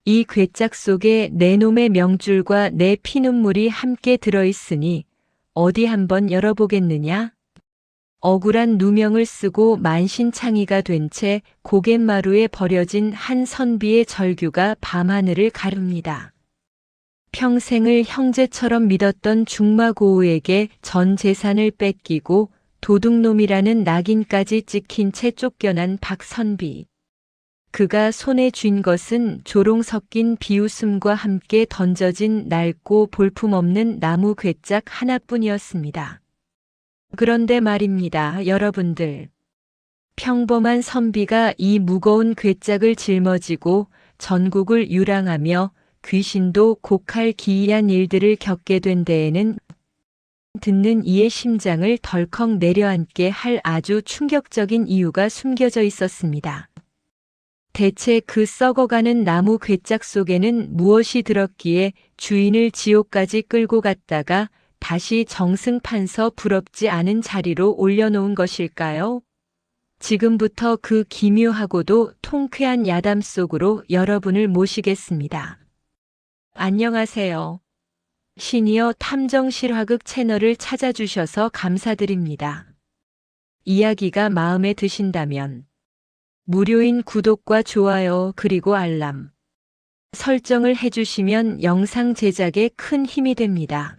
이 괴짝 속에 내 놈의 명줄과 내 피눈물이 함께 들어있으니 어디 한번 열어보겠느냐? 억울한 누명을 쓰고 만신창이가 된 채 고갯마루에 버려진 한 선비의 절규가 밤하늘을 가릅니다. 평생을 형제처럼 믿었던 중마고우에게 전 재산을 뺏기고 도둑놈이라는 낙인까지 찍힌 채 쫓겨난 박선비. 그가 손에 쥔 것은 조롱 섞인 비웃음과 함께 던져진 낡고 볼품없는 나무 괴짝 하나뿐이었습니다. 그런데 말입니다, 여러분들. 평범한 선비가 이 무거운 괴짝을 짊어지고 전국을 유랑하며 귀신도 곡할 기이한 일들을 겪게 된 데에는 듣는 이의 심장을 덜컥 내려앉게 할 아주 충격적인 이유가 숨겨져 있었습니다. 대체 그 썩어가는 나무 괴짝 속에는 무엇이 들었기에 주인을 지옥까지 끌고 갔다가 다시 정승판서 부럽지 않은 자리로 올려놓은 것일까요? 지금부터 그 기묘하고도 통쾌한 야담 속으로 여러분을 모시겠습니다. 안녕하세요. 시니어 탐정 실화극 채널을 찾아주셔서 감사드립니다. 이야기가 마음에 드신다면 무료인 구독과 좋아요 그리고 알람 설정을 해주시면 영상 제작에 큰 힘이 됩니다.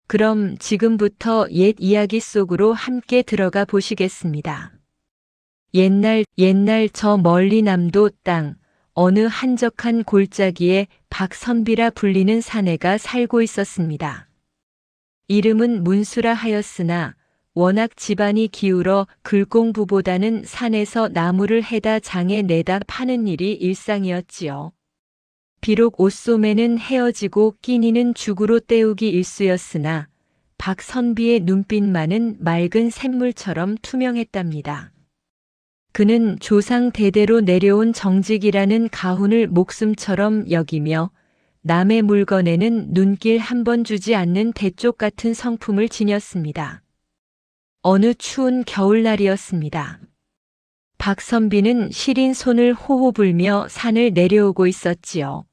그럼 지금부터 옛 이야기 속으로 함께 들어가 보시겠습니다. 옛날 저 멀리 남도 땅 어느 한적한 골짜기에 박선비라 불리는 사내가 살고 있었습니다. 이름은 문수라 하였으나 워낙 집안이 기울어 글공부보다는 산에서 나무를 해다 장에 내다 파는 일이 일상이었지요. 비록 옷소매는 헤어지고 끼니는 죽으로 때우기 일쑤였으나 박선비의 눈빛만은 맑은 샘물처럼 투명했답니다. 그는 조상 대대로 내려온 정직이라는 가훈을 목숨처럼 여기며 남의 물건에는 눈길 한 번 주지 않는 대쪽 같은 성품을 지녔습니다. 어느 추운 겨울날이었습니다. 박선비는 시린 손을 호호 불며 산을 내려오고 있었지요.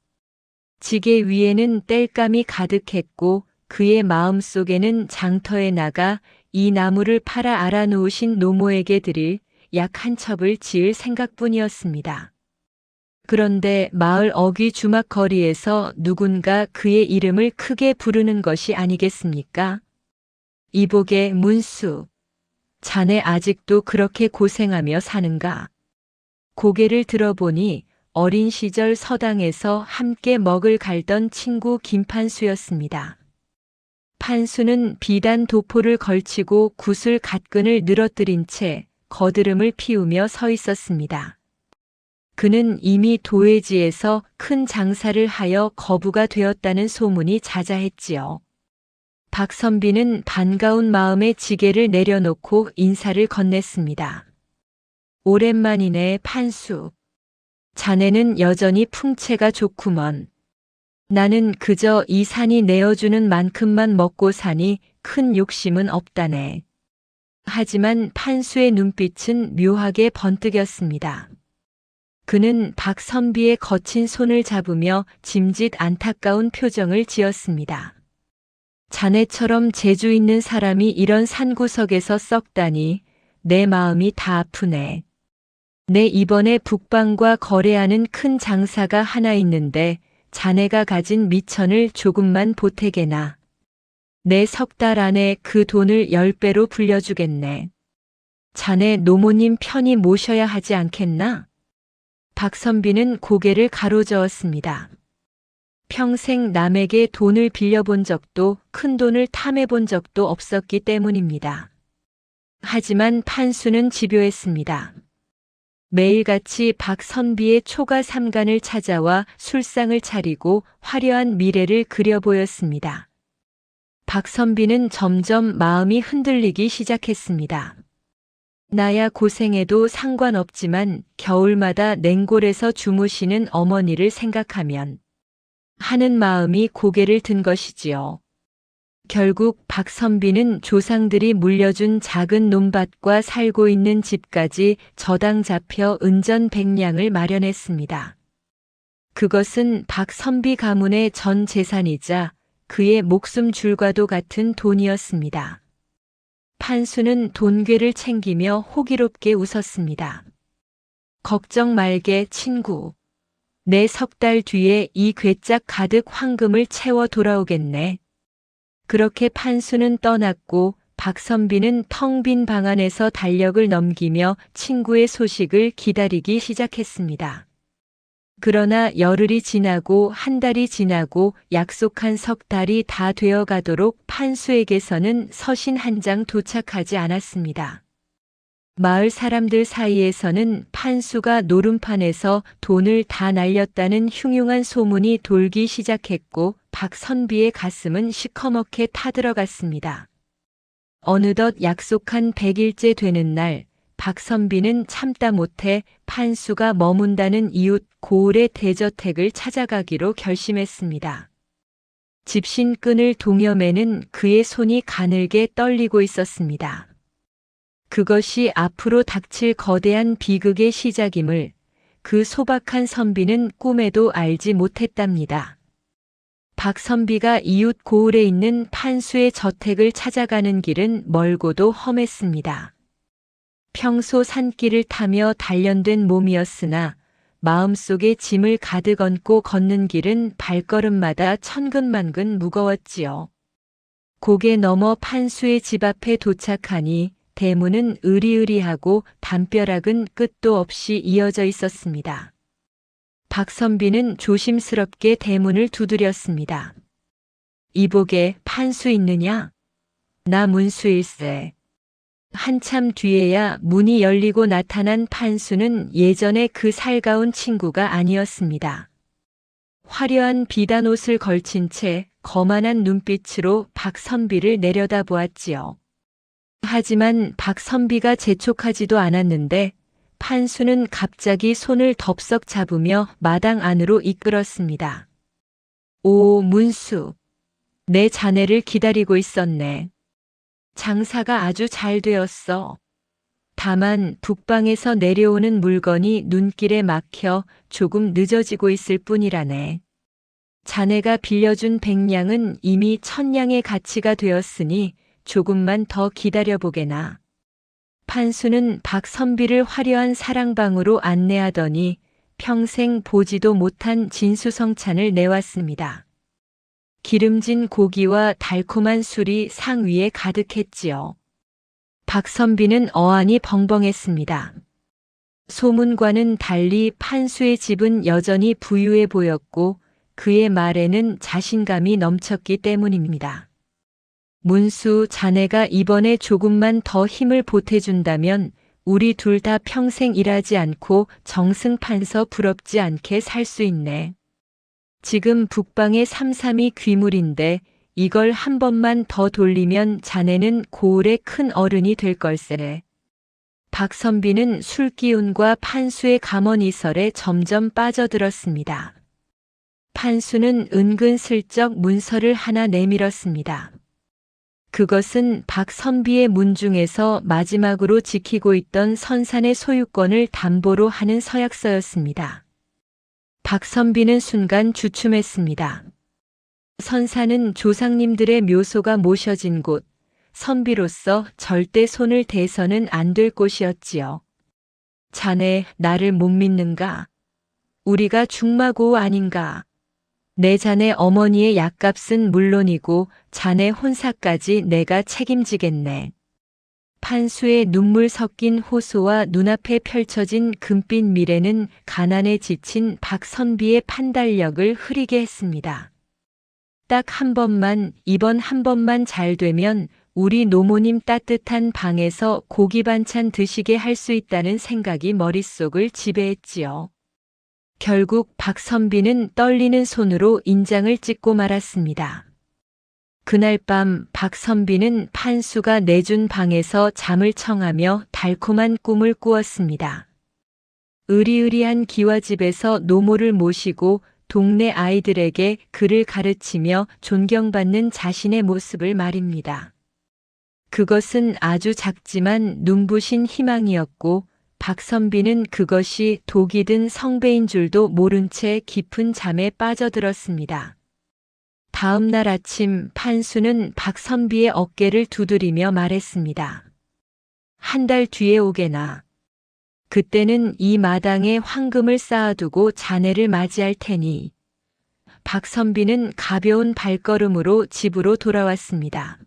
지게 위에는 땔감이 가득했고 그의 마음속에는 장터에 나가 이 나무를 팔아 알아놓으신 노모에게 드릴 약 한 첩을 지을 생각뿐이었습니다. 그런데 마을 어귀 주막 거리에서 누군가 그의 이름을 크게 부르는 것이 아니겠습니까? 이복의 문수. 자네 아직도 그렇게 고생하며 사는가? 고개를 들어보니 어린 시절 서당에서 함께 먹을 갈던 친구 김판수였습니다. 판수는 비단 도포를 걸치고 구슬 갓끈을 늘어뜨린 채 거드름을 피우며 서 있었습니다. 그는 이미 도회지에서 큰 장사를 하여 거부가 되었다는 소문이 자자했지요. 박선비는 반가운 마음에 지게를 내려놓고 인사를 건넸습니다. 오랜만이네, 판수. 자네는 여전히 풍채가 좋구먼. 나는 그저 이 산이 내어주는 만큼만 먹고 사니 큰 욕심은 없다네. 하지만 판수의 눈빛은 묘하게 번뜩였습니다. 그는 박선비의 거친 손을 잡으며 짐짓 안타까운 표정을 지었습니다. 자네처럼 재주 있는 사람이 이런 산구석에서 썩다니 내 마음이 다 아프네. 내 이번에 북방과 거래하는 큰 장사가 하나 있는데 자네가 가진 미천을 조금만 보태게나. 내 석 달 안에 그 돈을 10배로 불려주겠네. 자네 노모님 편히 모셔야 하지 않겠나? 박선비는 고개를 가로저었습니다. 평생 남에게 돈을 빌려본 적도 큰 돈을 탐해본 적도 없었기 때문입니다. 하지만 판수는 집요했습니다. 매일같이 박선비의 초가 삼간을 찾아와 술상을 차리고 화려한 미래를 그려 보였습니다. 박선비는 점점 마음이 흔들리기 시작했습니다. 나야 고생해도 상관없지만 겨울마다 냉골에서 주무시는 어머니를 생각하면 하는 마음이 고개를 든 것이지요. 결국 박선비는 조상들이 물려준 작은 논밭과 살고 있는 집까지 저당 잡혀 은전백량을 마련했습니다. 그것은 박선비 가문의 전 재산이자 그의 목숨 줄과도 같은 돈이었습니다. 판수는 돈괴를 챙기며 호기롭게 웃었습니다. 걱정 말게 친구. 내 석 달 뒤에 이 궤짝 가득 황금을 채워 돌아오겠네. 그렇게 판수는 떠났고 박선비는 텅 빈 방 안에서 달력을 넘기며 친구의 소식을 기다리기 시작했습니다. 그러나 열흘이 지나고 한 달이 지나고 약속한 석 달이 다 되어 가도록 판수에게서는 서신 한 장 도착하지 않았습니다. 마을 사람들 사이에서는 판수가 노름판에서 돈을 다 날렸다는 흉흉한 소문이 돌기 시작했고 박선비의 가슴은 시커멓게 타들어갔습니다. 어느덧 약속한 100일째 되는 날 박선비는 참다 못해 판수가 머문다는 이웃 고을의 대저택을 찾아가기로 결심했습니다. 집신 끈을 동여매는 그의 손이 가늘게 떨리고 있었습니다. 그것이 앞으로 닥칠 거대한 비극의 시작임을 그 소박한 선비는 꿈에도 알지 못했답니다. 박선비가 이웃 고을에 있는 판수의 저택을 찾아가는 길은 멀고도 험했습니다. 평소 산길을 타며 단련된 몸이었으나 마음속에 짐을 가득 얹고 걷는 길은 발걸음마다 천근만근 무거웠지요. 고개 넘어 판수의 집 앞에 도착하니 대문은 으리으리하고 담벼락은 끝도 없이 이어져 있었습니다. 박선비는 조심스럽게 대문을 두드렸습니다. 이복에 판수 있느냐? 나 문수일세. 한참 뒤에야 문이 열리고 나타난 판수는 예전에 그 살가운 친구가 아니었습니다. 화려한 비단 옷을 걸친 채 거만한 눈빛으로 박선비를 내려다보았지요. 하지만 박선비가 재촉하지도 않았는데 판수는 갑자기 손을 덥석 잡으며 마당 안으로 이끌었습니다. 오, 문수. 내 자네를 기다리고 있었네. 장사가 아주 잘 되었어. 다만 북방에서 내려오는 물건이 눈길에 막혀 조금 늦어지고 있을 뿐이라네. 자네가 빌려준 100냥은 이미 1000냥의 가치가 되었으니 조금만 더 기다려보게나. 판수는 박선비를 화려한 사랑방으로 안내하더니 평생 보지도 못한 진수성찬을 내왔습니다. 기름진 고기와 달콤한 술이 상 위에 가득했지요. 박선비는 어안이 벙벙했습니다. 소문과는 달리 판수의 집은 여전히 부유해 보였고 그의 말에는 자신감이 넘쳤기 때문입니다. 문수, 자네가 이번에 조금만 더 힘을 보태준다면 우리 둘 다 평생 일하지 않고 정승판서 부럽지 않게 살 수 있네. 지금 북방의 삼삼이 귀물인데 이걸 한 번만 더 돌리면 자네는 고을의 큰 어른이 될 걸세. 박선비는 술기운과 판수의 감언이설에 점점 빠져들었습니다. 판수는 은근슬쩍 문서를 하나 내밀었습니다. 그것은 박선비의 문중에서 마지막으로 지키고 있던 선산의 소유권을 담보로 하는 서약서였습니다. 박선비는 순간 주춤했습니다. 선산은 조상님들의 묘소가 모셔진 곳, 선비로서 절대 손을 대서는 안 될 곳이었지요. 자네, 나를 못 믿는가? 우리가 중마고 아닌가? 내 자네 어머니의 약값은 물론이고 자네 혼사까지 내가 책임지겠네. 판수의 눈물 섞인 호소와 눈앞에 펼쳐진 금빛 미래는 가난에 지친 박선비의 판단력을 흐리게 했습니다. 딱 한 번만, 이번 한 번만 잘 되면 우리 노모님 따뜻한 방에서 고기 반찬 드시게 할 수 있다는 생각이 머릿속을 지배했지요. 결국 박선비는 떨리는 손으로 인장을 찍고 말았습니다. 그날 밤 박선비는 판수가 내준 방에서 잠을 청하며 달콤한 꿈을 꾸었습니다. 으리으리한 기와집에서 노모를 모시고 동네 아이들에게 글을 가르치며 존경받는 자신의 모습을 말입니다. 그것은 아주 작지만 눈부신 희망이었고 박선비는 그것이 독이 든 성배인 줄도 모른 채 깊은 잠에 빠져들었습니다. 다음 날 아침 판수는 박선비의 어깨를 두드리며 말했습니다. 한 달 뒤에 오게나. 그때는 이 마당에 황금을 쌓아두고 자네를 맞이할 테니. 박선비는 가벼운 발걸음으로 집으로 돌아왔습니다.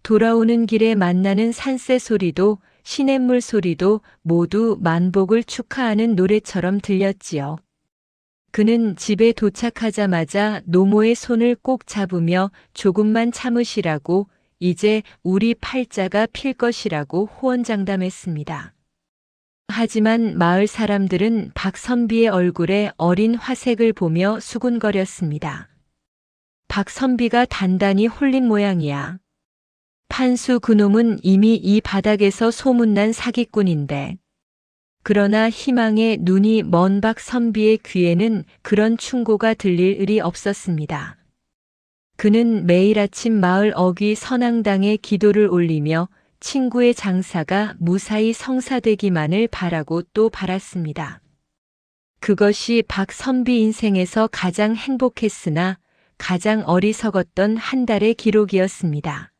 돌아오는 길에 만나는 산새 소리도 시냇물 소리도 모두 만복을 축하하는 노래처럼 들렸지요. 그는 집에 도착하자마자 노모의 손을 꼭 잡으며 조금만 참으시라고, 이제 우리 팔자가 필 것이라고 호언장담했습니다. 하지만 마을 사람들은 박선비의 얼굴에 어린 화색을 보며 수군거렸습니다. 박선비가 단단히 홀린 모양이야. 판수 그놈은 이미 이 바닥에서 소문난 사기꾼인데. 그러나 희망의 눈이 먼 박선비의 귀에는 그런 충고가 들릴 일이 없었습니다. 그는 매일 아침 마을 어귀 선앙당에 기도를 올리며 친구의 장사가 무사히 성사되기만을 바라고 또 바랐습니다. 그것이 박선비 인생에서 가장 행복했으나 가장 어리석었던 한 달의 기록이었습니다.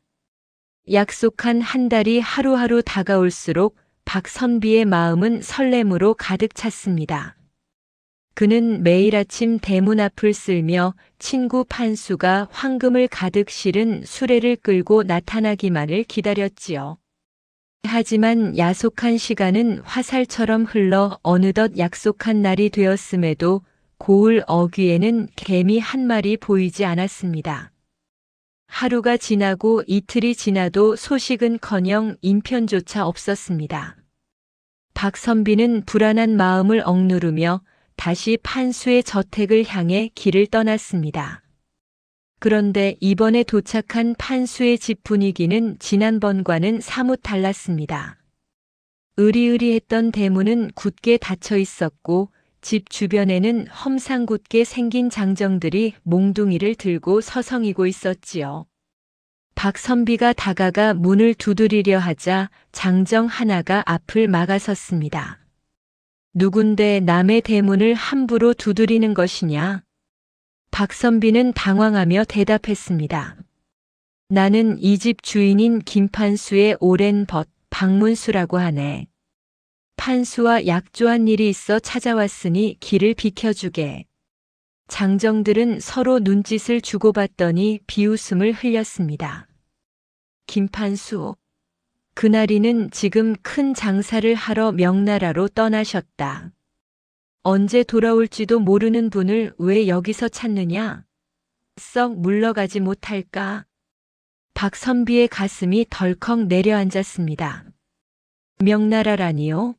약속한 한 달이 하루하루 다가올수록 박선비의 마음은 설렘으로 가득 찼습니다. 그는 매일 아침 대문 앞을 쓸며 친구 판수가 황금을 가득 실은 수레를 끌고 나타나기만을 기다렸지요. 하지만 야속한 시간은 화살처럼 흘러 어느덧 약속한 날이 되었음에도 고을 어귀에는 개미 한 마리 보이지 않았습니다. 하루가 지나고 이틀이 지나도 소식은커녕 인편조차 없었습니다. 박선비는 불안한 마음을 억누르며 다시 판수의 저택을 향해 길을 떠났습니다. 그런데 이번에 도착한 판수의 집 분위기는 지난번과는 사뭇 달랐습니다. 으리으리했던 대문은 굳게 닫혀 있었고 집 주변에는 험상궂게 생긴 장정들이 몽둥이를 들고 서성이고 있었지요. 박선비가 다가가 문을 두드리려 하자 장정 하나가 앞을 막아섰습니다. 누군데 남의 대문을 함부로 두드리는 것이냐? 박선비는 당황하며 대답했습니다. 나는 이 집 주인인 김판수의 오랜 벗 박문수라고 하네. 판수와 약조한 일이 있어 찾아왔으니 길을 비켜주게. 장정들은 서로 눈짓을 주고받더니 비웃음을 흘렸습니다. 김판수. 그날이는 지금 큰 장사를 하러 명나라로 떠나셨다. 언제 돌아올지도 모르는 분을 왜 여기서 찾느냐? 썩 물러가지 못할까? 박선비의 가슴이 덜컥 내려앉았습니다. 명나라라니요?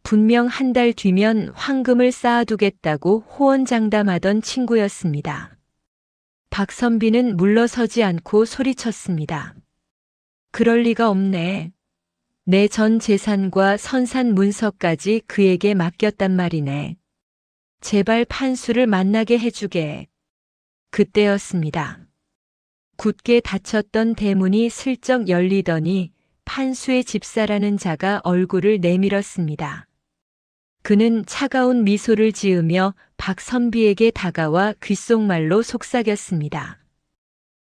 분명 한 달 뒤면 황금을 쌓아두겠다고 호언장담하던 친구였습니다. 박선비는 물러서지 않고 소리쳤습니다. 그럴 리가 없네. 내 전 재산과 선산 문서까지 그에게 맡겼단 말이네. 제발 판수를 만나게 해주게. 그때였습니다. 굳게 닫혔던 대문이 슬쩍 열리더니 판수의 집사라는 자가 얼굴을 내밀었습니다. 그는 차가운 미소를 지으며 박선비에게 다가와 귓속말로 속삭였습니다.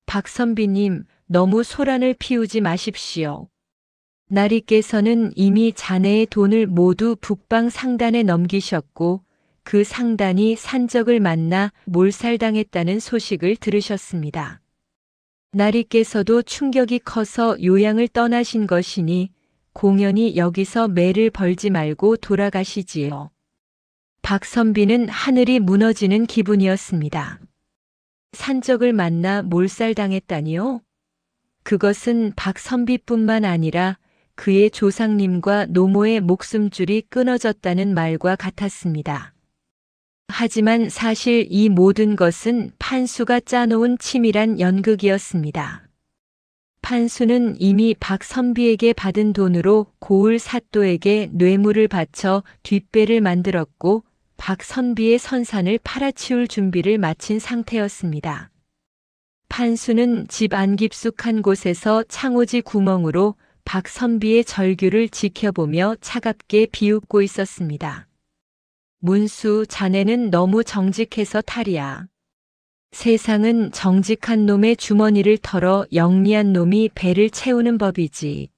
박선비님, 너무 소란을 피우지 마십시오. 나리께서는 이미 자네의 돈을 모두 북방 상단에 넘기셨고 그 상단이 산적을 만나 몰살당했다는 소식을 들으셨습니다. 나리께서도 충격이 커서 요양을 떠나신 것이니 공연히 여기서 매를 벌지 말고 돌아가시지요. 박선비는 하늘이 무너지는 기분이었습니다. 산적을 만나 몰살당했다니요? 그것은 박선비뿐만 아니라 그의 조상님과 노모의 목숨줄이 끊어졌다는 말과 같았습니다. 하지만 사실 이 모든 것은 판수가 짜놓은 치밀한 연극이었습니다. 판수는 이미 박선비에게 받은 돈으로 고을 사또에게 뇌물을 바쳐 뒷배를 만들었고 박선비의 선산을 팔아치울 준비를 마친 상태였습니다. 판수는 집 안 깊숙한 곳에서 창호지 구멍으로 박선비의 절규를 지켜보며 차갑게 비웃고 있었습니다. 문수, 자네는 너무 정직해서 탈이야. 세상은 정직한 놈의 주머니를 털어 영리한 놈이 배를 채우는 법이지.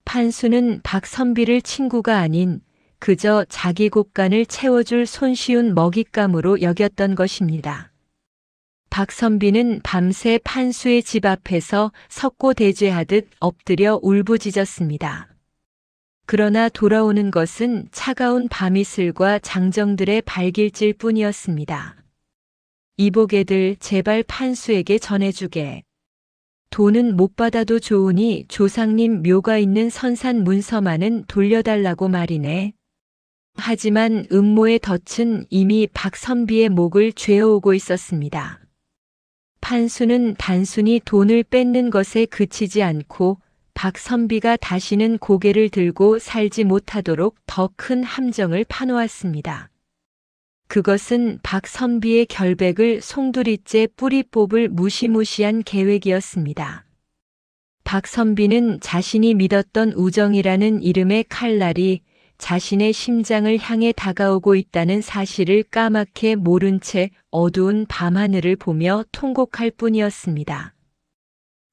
판수는 박선비를 친구가 아닌 그저 자기 곳간을 채워줄 손쉬운 먹잇감으로 여겼던 것입니다. 박선비는 밤새 판수의 집 앞에서 석고대죄하듯 엎드려 울부짖었습니다. 그러나 돌아오는 것은 차가운 밤이슬과 장정들의 발길질 뿐이었습니다. 이보게들 제발 판수에게 전해주게. 돈은 못 받아도 좋으니 조상님 묘가 있는 선산 문서만은 돌려달라고 말이네. 하지만 음모의 덫은 이미 박선비의 목을 죄어오고 있었습니다. 판수는 단순히 돈을 뺏는 것에 그치지 않고 박선비가 다시는 고개를 들고 살지 못하도록 더 큰 함정을 파놓았습니다. 그것은 박선비의 결백을 송두리째 뿌리 뽑을 무시무시한 계획이었습니다. 박선비는 자신이 믿었던 우정이라는 이름의 칼날이 자신의 심장을 향해 다가오고 있다는 사실을 까맣게 모른 채 어두운 밤하늘을 보며 통곡할 뿐이었습니다.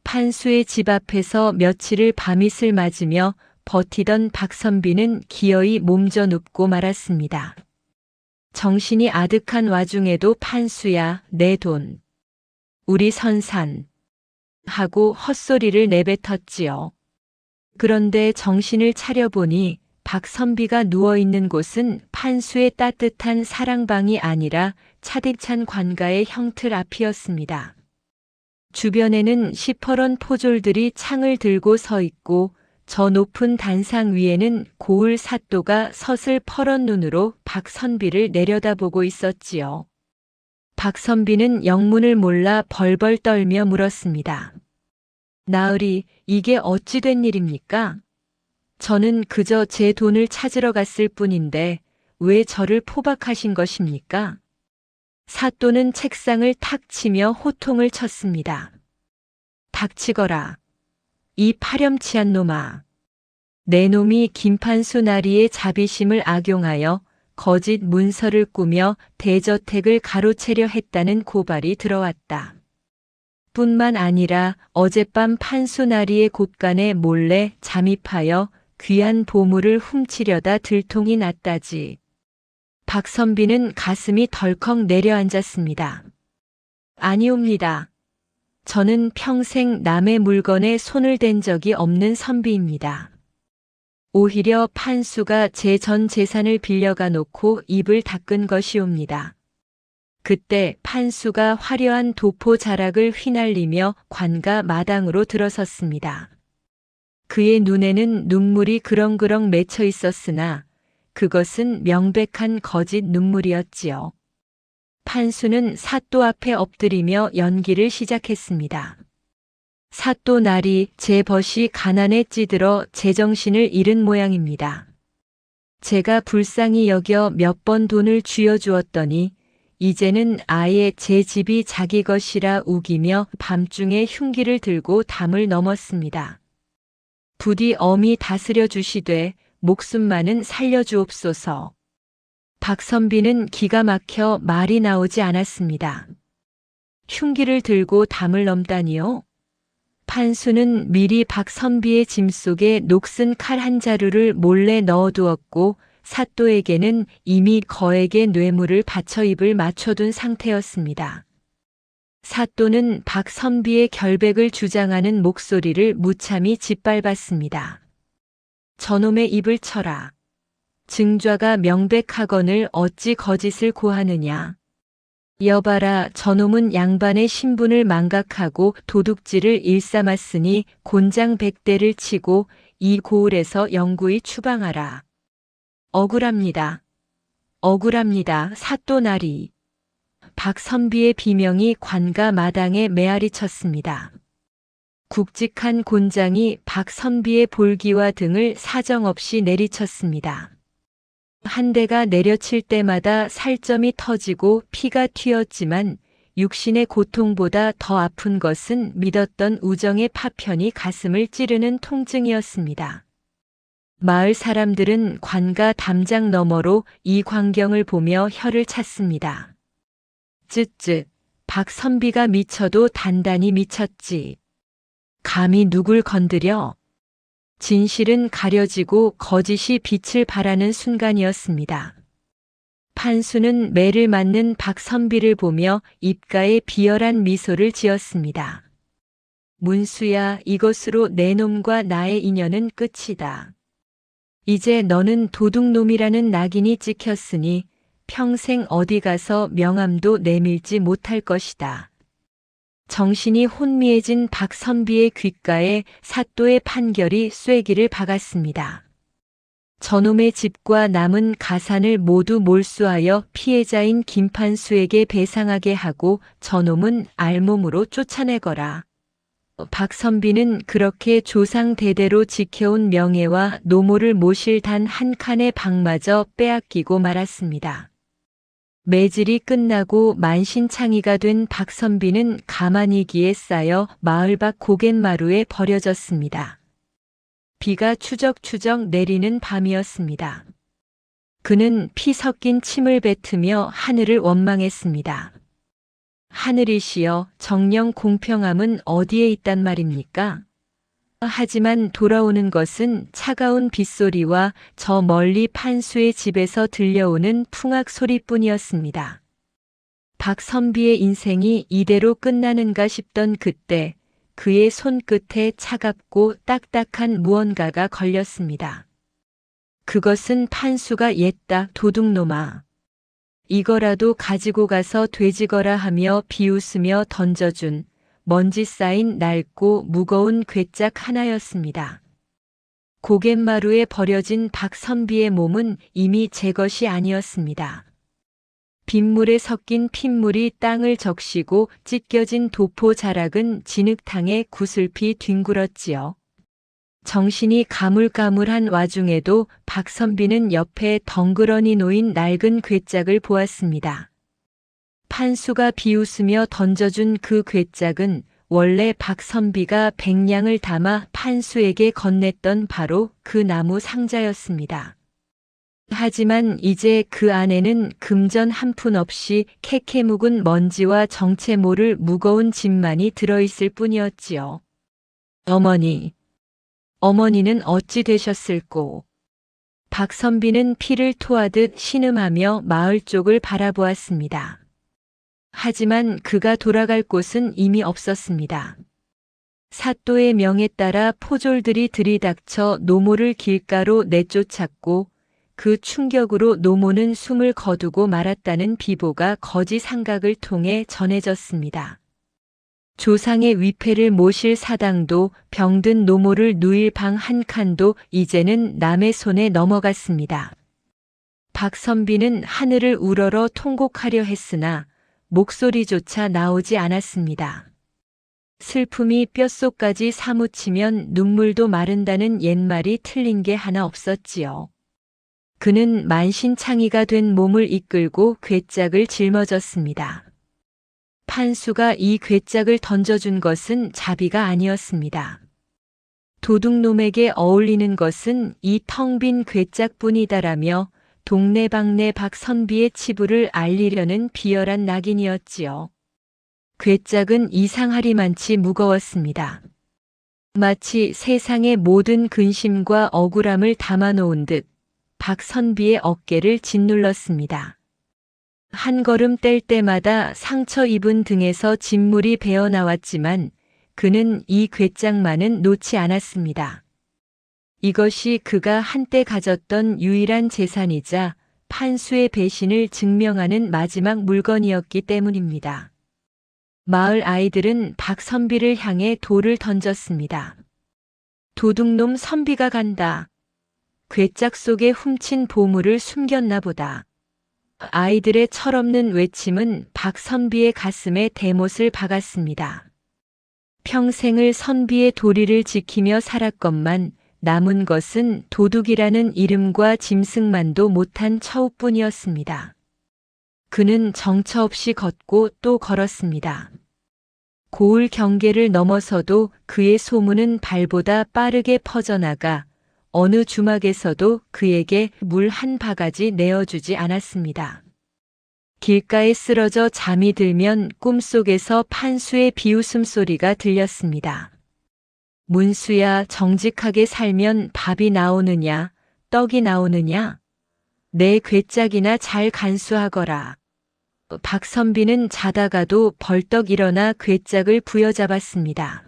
판수의 집 앞에서 며칠을 밤이슬 맞으며 버티던 박선비는 기어이 몸져 눕고 말았습니다. 정신이 아득한 와중에도 판수야, 내 돈, 우리 선산 하고 헛소리를 내뱉었지요. 그런데 정신을 차려보니 박선비가 누워있는 곳은 판수의 따뜻한 사랑방이 아니라 차디찬 관가의 형틀 앞이었습니다. 주변에는 시퍼런 포졸들이 창을 들고 서 있고 저 높은 단상 위에는 고을 사또가 서슬 퍼런 눈으로 박선비를 내려다보고 있었지요. 박선비는 영문을 몰라 벌벌 떨며 물었습니다. 나으리, 이게 어찌 된 일입니까? 저는 그저 제 돈을 찾으러 갔을 뿐인데 왜 저를 포박하신 것입니까? 사또는 책상을 탁 치며 호통을 쳤습니다. 닥치거라. 이 파렴치한 놈아. 내 놈이 김판수 나리의 자비심을 악용하여 거짓 문서를 꾸며 대저택을 가로채려 했다는 고발이 들어왔다. 뿐만 아니라 어젯밤 판수 나리의 곳간에 몰래 잠입하여 귀한 보물을 훔치려다 들통이 났다지. 박선비는 가슴이 덜컥 내려앉았습니다. 아니옵니다. 저는 평생 남의 물건에 손을 댄 적이 없는 선비입니다. 오히려 판수가 제 전 재산을 빌려가 놓고 입을 닦은 것이옵니다. 그때 판수가 화려한 도포 자락을 휘날리며 관가 마당으로 들어섰습니다. 그의 눈에는 눈물이 그렁그렁 맺혀 있었으나 그것은 명백한 거짓 눈물이었지요. 판수는 사또 앞에 엎드리며 연기를 시작했습니다. 사또 나리, 제 벗이 가난에 찌들어 제정신을 잃은 모양입니다. 제가 불쌍히 여겨 몇 번 돈을 쥐어주었더니 이제는 아예 제 집이 자기 것이라 우기며 밤중에 흉기를 들고 담을 넘었습니다. 부디 엄히 다스려 주시되 목숨만은 살려주옵소서. 박선비는 기가 막혀 말이 나오지 않았습니다. 흉기를 들고 담을 넘다니요? 판수는 미리 박선비의 짐 속에 녹슨 칼 한 자루를 몰래 넣어두었고 사또에게는 이미 거액의 뇌물을 바쳐 입을 맞춰둔 상태였습니다. 사또는 박선비의 결백을 주장하는 목소리를 무참히 짓밟았습니다. 저놈의 입을 쳐라. 증좌가 명백하거늘 어찌 거짓을 고하느냐. 여봐라, 저놈은 양반의 신분을 망각하고 도둑질을 일삼았으니 곤장 100대를 치고 이 고을에서 영구히 추방하라. 억울합니다. 억울합니다. 사또 나리. 박선비의 비명이 관가 마당에 메아리 쳤습니다. 굵직한 곤장이 박선비의 볼기와 등을 사정없이 내리쳤습니다. 한 대가 내려칠 때마다 살점이 터지고 피가 튀었지만 육신의 고통보다 더 아픈 것은 믿었던 우정의 파편이 가슴을 찌르는 통증이었습니다. 마을 사람들은 관과 담장 너머로 이 광경을 보며 혀를 찼습니다. 쯧쯧, 박선비가 미쳐도 단단히 미쳤지. 감히 누굴 건드려? 진실은 가려지고 거짓이 빛을 발하는 순간이었습니다. 판수는 매를 맞는 박선비를 보며 입가에 비열한 미소를 지었습니다. 문수야, 이것으로 내 놈과 나의 인연은 끝이다. 이제 너는 도둑놈이라는 낙인이 찍혔으니 평생 어디 가서 명함도 내밀지 못할 것이다. 정신이 혼미해진 박선비의 귓가에 사또의 판결이 쐐기를 박았습니다. 저놈의 집과 남은 가산을 모두 몰수하여 피해자인 김판수에게 배상하게 하고 저놈은 알몸으로 쫓아내거라. 박선비는 그렇게 조상 대대로 지켜온 명예와 노모를 모실 단 한 칸의 방마저 빼앗기고 말았습니다. 매질이 끝나고 만신창이가 된 박선비는 가만히기에 쌓여 마을 밖 고갯마루에 버려졌습니다. 비가 추적추적 내리는 밤이었습니다. 그는 피 섞인 침을 뱉으며 하늘을 원망했습니다. 하늘이시여, 정령 공평함은 어디에 있단 말입니까? 하지만 돌아오는 것은 차가운 빗소리와 저 멀리 판수의 집에서 들려오는 풍악 소리뿐이었습니다. 박선비의 인생이 이대로 끝나는가 싶던 그때 그의 손끝에 차갑고 딱딱한 무언가가 걸렸습니다. 그것은 판수가 옛다, 도둑놈아. 이거라도 가지고 가서 되지거라 하며 비웃으며 던져준 먼지 쌓인 낡고 무거운 괴짝 하나였습니다. 고갯마루에 버려진 박선비의 몸은 이미 제 것이 아니었습니다. 빗물에 섞인 핏물이 땅을 적시고 찢겨진 도포 자락은 진흙탕에 구슬피 뒹굴었지요. 정신이 가물가물한 와중에도 박선비는 옆에 덩그러니 놓인 낡은 괴짝을 보았습니다. 판수가 비웃으며 던져준 그 괴짝은 원래 박선비가 100냥을 담아 판수에게 건넸던 바로 그 나무 상자였습니다. 하지만 이제 그 안에는 금전 한 푼 없이 캐캐 묵은 먼지와 정체 모를 무거운 짐만이 들어있을 뿐이었지요. 어머니는 어찌 되셨을꼬? 박선비는 피를 토하듯 신음하며 마을 쪽을 바라보았습니다. 하지만 그가 돌아갈 곳은 이미 없었습니다. 사또의 명에 따라 포졸들이 들이닥쳐 노모를 길가로 내쫓았고 그 충격으로 노모는 숨을 거두고 말았다는 비보가 거지 상각을 통해 전해졌습니다. 조상의 위패를 모실 사당도 병든 노모를 누일 방 한 칸도 이제는 남의 손에 넘어갔습니다. 박선비는 하늘을 우러러 통곡하려 했으나 목소리조차 나오지 않았습니다. 슬픔이 뼛속까지 사무치면 눈물도 마른다는 옛말이 틀린 게 하나 없었지요. 그는 만신창이가 된 몸을 이끌고 괴짝을 짊어졌습니다. 판수가 이 괴짝을 던져준 것은 자비가 아니었습니다. 도둑놈에게 어울리는 것은 이 텅 빈 괴짝뿐이다라며 동네방네 박선비의 치부를 알리려는 비열한 낙인이었지요. 괴짝은 이상하리만치 무거웠습니다. 마치 세상의 모든 근심과 억울함을 담아놓은 듯 박선비의 어깨를 짓눌렀습니다. 한 걸음 뗄 때마다 상처 입은 등에서 진물이 배어나왔지만 그는 이 괴짝만은 놓지 않았습니다. 이것이 그가 한때 가졌던 유일한 재산이자 판수의 배신을 증명하는 마지막 물건이었기 때문입니다. 마을 아이들은 박선비를 향해 돌을 던졌습니다. 도둑놈 선비가 간다. 괴짝 속에 훔친 보물을 숨겼나 보다. 아이들의 철없는 외침은 박선비의 가슴에 대못을 박았습니다. 평생을 선비의 도리를 지키며 살았건만 남은 것은 도둑이라는 이름과 짐승만도 못한 처우뿐이었습니다. 그는 정처 없이 걷고 또 걸었습니다. 고을 경계를 넘어서도 그의 소문은 발보다 빠르게 퍼져나가 어느 주막에서도 그에게 물 한 바가지 내어주지 않았습니다. 길가에 쓰러져 잠이 들면 꿈속에서 판수의 비웃음 소리가 들렸습니다. 문수야, 정직하게 살면 밥이 나오느냐, 떡이 나오느냐? 내 괴짝이나 잘 간수하거라. 박선비는 자다가도 벌떡 일어나 괴짝을 부여잡았습니다.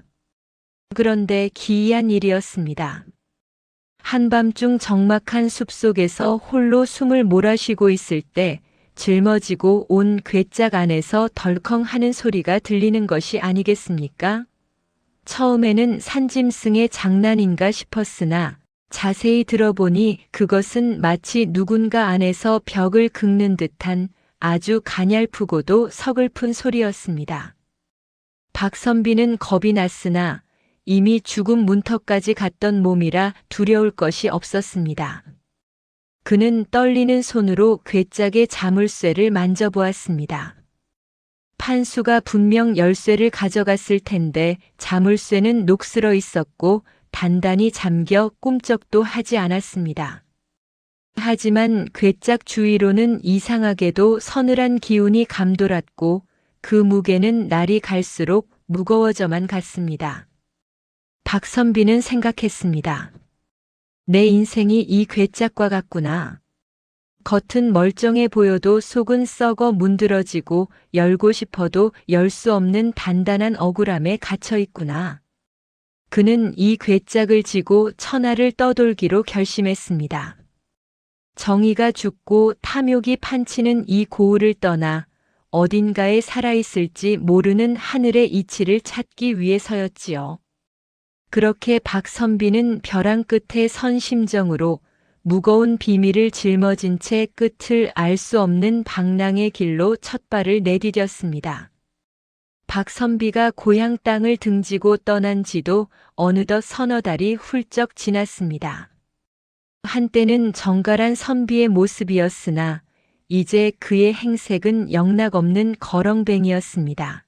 그런데 기이한 일이었습니다. 한밤중 적막한 숲속에서 홀로 숨을 몰아쉬고 있을 때 짊어지고 온 괴짝 안에서 덜컹 하는 소리가 들리는 것이 아니겠습니까? 처음에는 산짐승의 장난인가 싶었으나 자세히 들어보니 그것은 마치 누군가 안에서 벽을 긁는 듯한 아주 가냘프고도 서글픈 소리였습니다. 박선비는 겁이 났으나 이미 죽음 문턱까지 갔던 몸이라 두려울 것이 없었습니다. 그는 떨리는 손으로 괴짝의 자물쇠를 만져보았습니다. 판수가 분명 열쇠를 가져갔을 텐데 자물쇠는 녹슬어 있었고 단단히 잠겨 꿈쩍도 하지 않았습니다. 하지만 괴짝 주위로는 이상하게도 서늘한 기운이 감돌았고 그 무게는 날이 갈수록 무거워져만 갔습니다. 박선비는 생각했습니다. 내 인생이 이 괴짝과 같구나. 겉은 멀쩡해 보여도 속은 썩어 문드러지고 열고 싶어도 열 수 없는 단단한 억울함에 갇혀 있구나. 그는 이 괴짝을 지고 천하를 떠돌기로 결심했습니다. 정의가 죽고 탐욕이 판치는 이 고을을 떠나 어딘가에 살아있을지 모르는 하늘의 이치를 찾기 위해서였지요. 그렇게 박선비는 벼랑 끝에 선 심정으로 무거운 비밀을 짊어진 채 끝을 알 수 없는 방랑의 길로 첫 발을 내디뎠습니다. 박선비가 고향 땅을 등지고 떠난 지도 어느덧 서너 달이 훌쩍 지났습니다. 한때는 정갈한 선비의 모습이었으나 이제 그의 행색은 영락없는 거렁뱅이였습니다.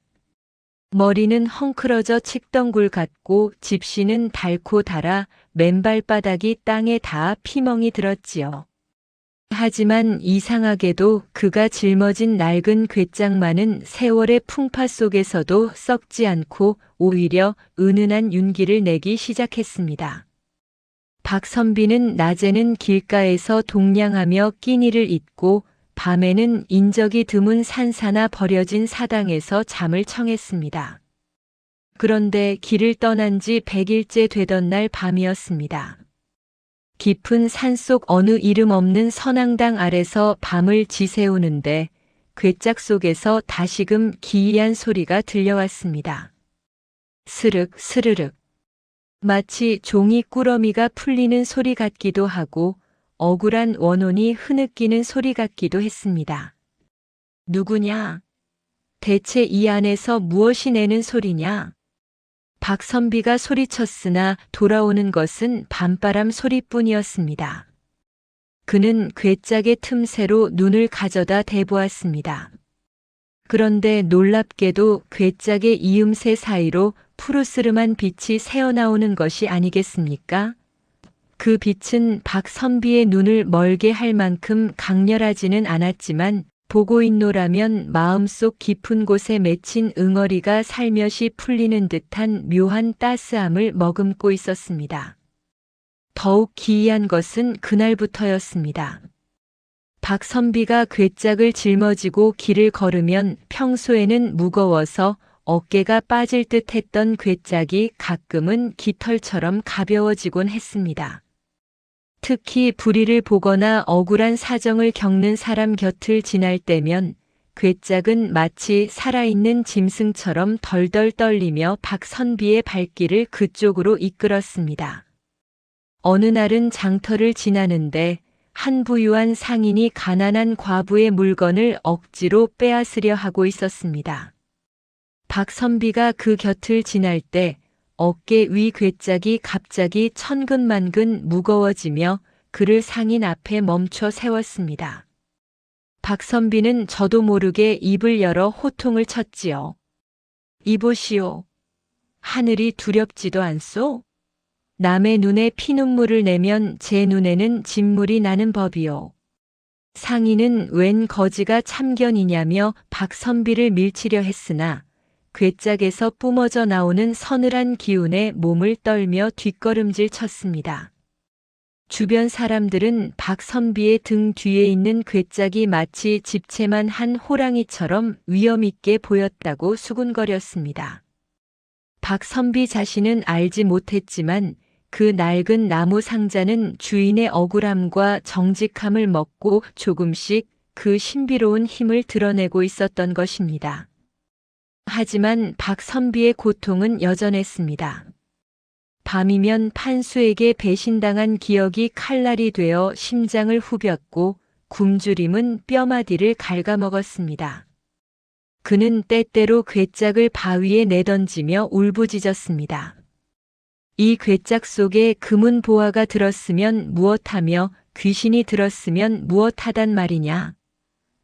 머리는 헝클어져 칡덩굴 같고 집시는 닳고 닳아 맨발바닥이 땅에 닿아 피멍이 들었지요. 하지만 이상하게도 그가 짊어진 낡은 괴짝만은 세월의 풍파 속에서도 썩지 않고 오히려 은은한 윤기를 내기 시작했습니다. 박선비는 낮에는 길가에서 동냥하며 끼니를 잇고 밤에는 인적이 드문 산사나 버려진 사당에서 잠을 청했습니다. 그런데 길을 떠난 지 100일째 되던 날 밤이었습니다. 깊은 산속 어느 이름 없는 선앙당 아래서 밤을 지새우는데 괴짝 속에서 다시금 기이한 소리가 들려왔습니다. 스륵 스르륵. 마치 종이 꾸러미가 풀리는 소리 같기도 하고 억울한 원혼이 흐느끼는 소리 같기도 했습니다. 누구냐? 대체 이 안에서 무엇이 내는 소리냐? 박선비가 소리쳤으나 돌아오는 것은 밤바람 소리뿐이었습니다. 그는 괴짝의 틈새로 눈을 가져다 대보았습니다. 그런데 놀랍게도 괴짝의 이음새 사이로 푸르스름한 빛이 새어나오는 것이 아니겠습니까? 그 빛은 박선비의 눈을 멀게 할 만큼 강렬하지는 않았지만 보고 있노라면 마음속 깊은 곳에 맺힌 응어리가 살며시 풀리는 듯한 묘한 따스함을 머금고 있었습니다. 더욱 기이한 것은 그날부터였습니다. 박선비가 괴짝을 짊어지고 길을 걸으면 평소에는 무거워서 어깨가 빠질 듯 했던 괴짝이 가끔은 깃털처럼 가벼워지곤 했습니다. 특히 불의를 보거나 억울한 사정을 겪는 사람 곁을 지날 때면 괴짝은 마치 살아있는 짐승처럼 덜덜 떨리며 박선비의 발길을 그쪽으로 이끌었습니다. 어느 날은 장터를 지나는데 한 부유한 상인이 가난한 과부의 물건을 억지로 빼앗으려 하고 있었습니다. 박선비가 그 곁을 지날 때 어깨 위 괴짝이 갑자기 천근만근 무거워지며 그를 상인 앞에 멈춰 세웠습니다. 박선비는 저도 모르게 입을 열어 호통을 쳤지요. 이보시오. 하늘이 두렵지도 않소? 남의 눈에 피눈물을 내면 제 눈에는 진물이 나는 법이요. 상인은 웬 거지가 참견이냐며 박선비를 밀치려 했으나 괴짝에서 뿜어져 나오는 서늘한 기운에 몸을 떨며 뒷걸음질 쳤습니다. 주변 사람들은 박선비의 등 뒤에 있는 괴짝이 마치 집채만 한 호랑이처럼 위엄있게 보였다고 수군거렸습니다. 박선비 자신은 알지 못했지만 그 낡은 나무 상자는 주인의 억울함과 정직함을 먹고 조금씩 그 신비로운 힘을 드러내고 있었던 것입니다. 하지만 박선비의 고통은 여전했습니다. 밤이면 판수에게 배신당한 기억이 칼날이 되어 심장을 후볐고 굶주림은 뼈마디를 갉아먹었습니다. 그는 때때로 괴짝을 바위에 내던지며 울부짖었습니다. 이 괴짝 속에 금은 보화가 들었으면 무엇하며 귀신이 들었으면 무엇하단 말이냐.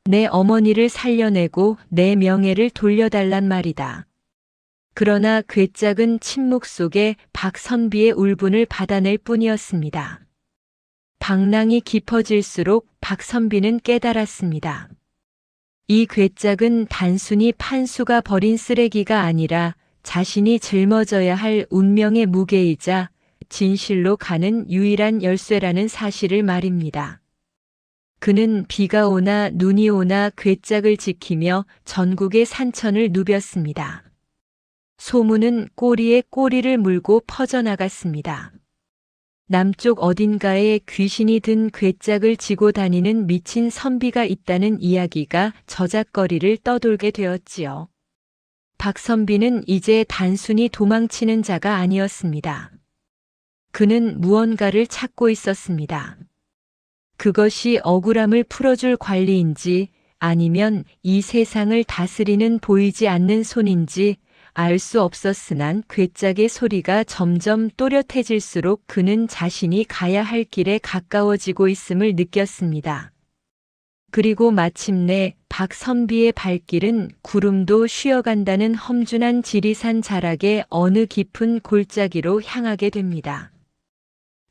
내 어머니를 살려내고 내 명예를 돌려달란 말이다. 그러나 괴짝은 침묵 속에 박선비의 울분을 받아낼 뿐이었습니다. 방랑이 깊어질수록 박선비는 깨달았습니다. 이 괴짝은 단순히 판수가 버린 쓰레기가 아니라 자신이 짊어져야 할 운명의 무게이자 진실로 가는 유일한 열쇠라는 사실을 말입니다. 그는 비가 오나 눈이 오나 괴짝을 지키며 전국의 산천을 누볐습니다. 소문은 꼬리에 꼬리를 물고 퍼져나갔습니다. 남쪽 어딘가에 귀신이 든 괴짝을 지고 다니는 미친 선비가 있다는 이야기가 저작거리를 떠돌게 되었지요. 박선비는 이제 단순히 도망치는 자가 아니었습니다. 그는 무언가를 찾고 있었습니다. 그것이 억울함을 풀어줄 관리인지 아니면 이 세상을 다스리는 보이지 않는 손인지 알 수 없었으나 괴짝의 소리가 점점 또렷해질수록 그는 자신이 가야 할 길에 가까워지고 있음을 느꼈습니다. 그리고 마침내 박선비의 발길은 구름도 쉬어간다는 험준한 지리산 자락의 어느 깊은 골짜기로 향하게 됩니다.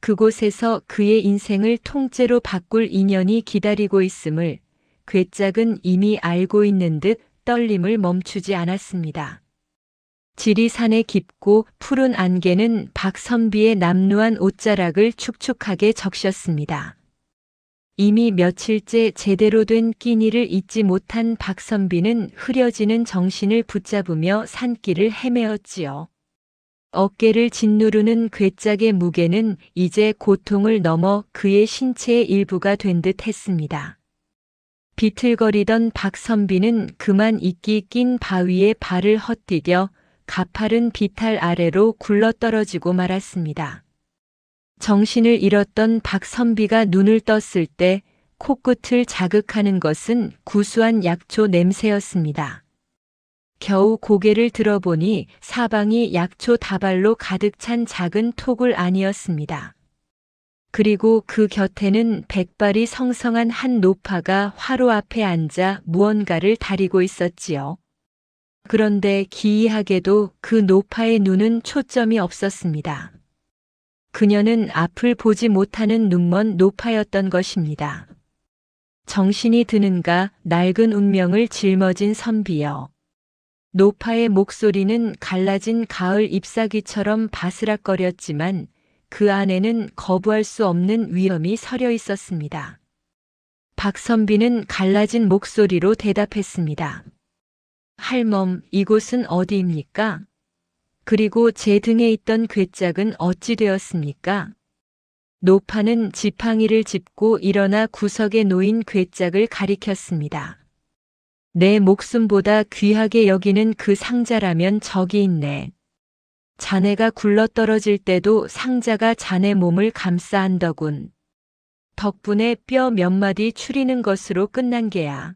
그곳에서 그의 인생을 통째로 바꿀 인연이 기다리고 있음을 괴짝은 이미 알고 있는 듯 떨림을 멈추지 않았습니다. 지리산의 깊고 푸른 안개는 박선비의 남루한 옷자락을 축축하게 적셨습니다. 이미 며칠째 제대로 된 끼니를 잊지 못한 박선비는 흐려지는 정신을 붙잡으며 산길을 헤매었지요. 어깨를 짓누르는 괴짝의 무게는 이제 고통을 넘어 그의 신체의 일부가 된 듯 했습니다. 비틀거리던 박선비는 그만 이끼 낀 바위에 발을 헛디뎌 가파른 비탈 아래로 굴러떨어지고 말았습니다. 정신을 잃었던 박선비가 눈을 떴을 때 코끝을 자극하는 것은 구수한 약초 냄새였습니다. 겨우 고개를 들어보니 사방이 약초 다발로 가득 찬 작은 토굴 안이었습니다. 그리고 그 곁에는 백발이 성성한 한 노파가 화로 앞에 앉아 무언가를 다리고 있었지요. 그런데 기이하게도 그 노파의 눈은 초점이 없었습니다. 그녀는 앞을 보지 못하는 눈먼 노파였던 것입니다. 정신이 드는가 낡은 운명을 짊어진 선비여. 노파의 목소리는 갈라진 가을 잎사귀처럼 바스락거렸지만 그 안에는 거부할 수 없는 위엄이 서려 있었습니다. 박선비는 갈라진 목소리로 대답했습니다. 할멈, 이곳은 어디입니까? 그리고 제 등에 있던 괴짝은 어찌 되었습니까? 노파는 지팡이를 짚고 일어나 구석에 놓인 괴짝을 가리켰습니다. 내 목숨보다 귀하게 여기는 그 상자라면 저기 있네. 자네가 굴러떨어질 때도 상자가 자네 몸을 감싸 안더군. 덕분에 뼈 몇 마디 추리는 것으로 끝난 게야.